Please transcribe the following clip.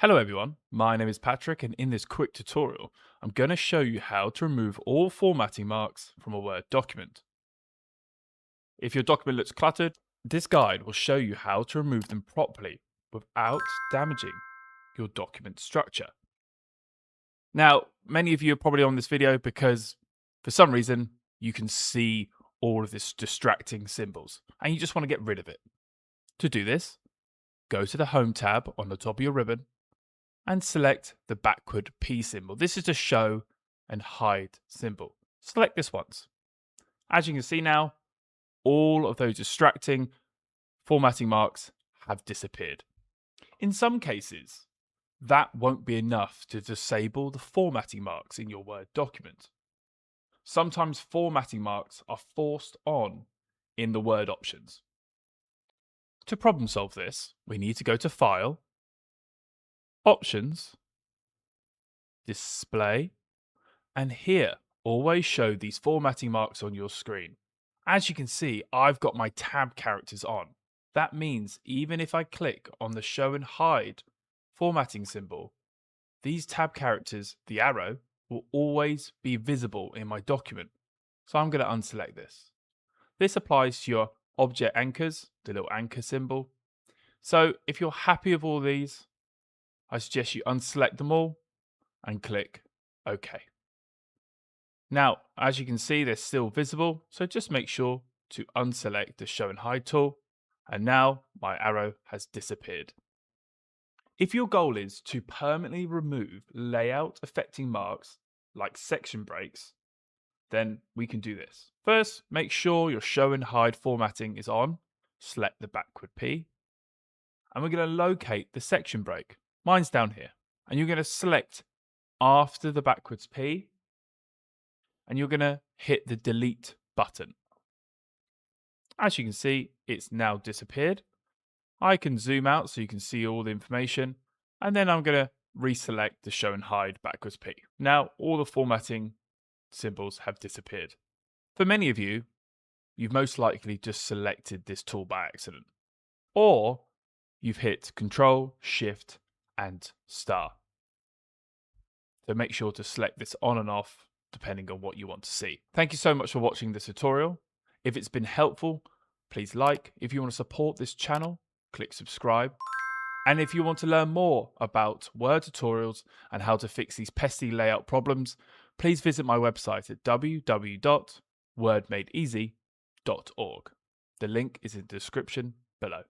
Hello everyone, my name is Patrick and in this quick tutorial I'm going to show you how to remove all formatting marks from a Word document. If your document looks cluttered, this guide will show you how to remove them properly without damaging your document structure. Now, many of you are probably on this video because for some reason you can see all of this distracting symbols and you just want to get rid of it. To do this, go to the Home tab on the top of your ribbon and select the backward P symbol. This is the show and hide symbol. Select this once. As you can see now, all of those distracting formatting marks have disappeared. In some cases, that won't be enough to disable the formatting marks in your Word document. Sometimes formatting marks are forced on in the Word options. To problem solve this, we need to go to File, Options, Display, and here, always show these formatting marks on your screen. As you can see, I've got my tab characters on. That means even if I click on the show and hide formatting symbol, these tab characters, the arrow, will always be visible in my document. So I'm going to unselect this. This applies to your object anchors, the little anchor symbol. So if you're happy with all these, I suggest you unselect them all and click OK. Now, as you can see, they're still visible, so just make sure to unselect the show and hide tool, and now my arrow has disappeared. If your goal is to permanently remove layout affecting marks like section breaks, then we can do this. First, make sure your show and hide formatting is on, select the backward P, and we're going to locate the section break. Mine's down here, and you're going to select after the backwards P, and you're going to hit the delete button. As you can see, it's now disappeared. I can zoom out so you can see all the information, and then I'm going to reselect the show and hide backwards P. Now all the formatting symbols have disappeared. For many of you, you've most likely just selected this tool by accident, or you've hit Ctrl, Shift, and Star. So make sure to select this on and off depending on what you want to see. Thank you so much for watching this tutorial. If it's been helpful, please like. If you want to support this channel, click subscribe. And if you want to learn more about Word tutorials and how to fix these pesky layout problems, please visit my website at www.wordmadeeasy.org. The link is in the description below.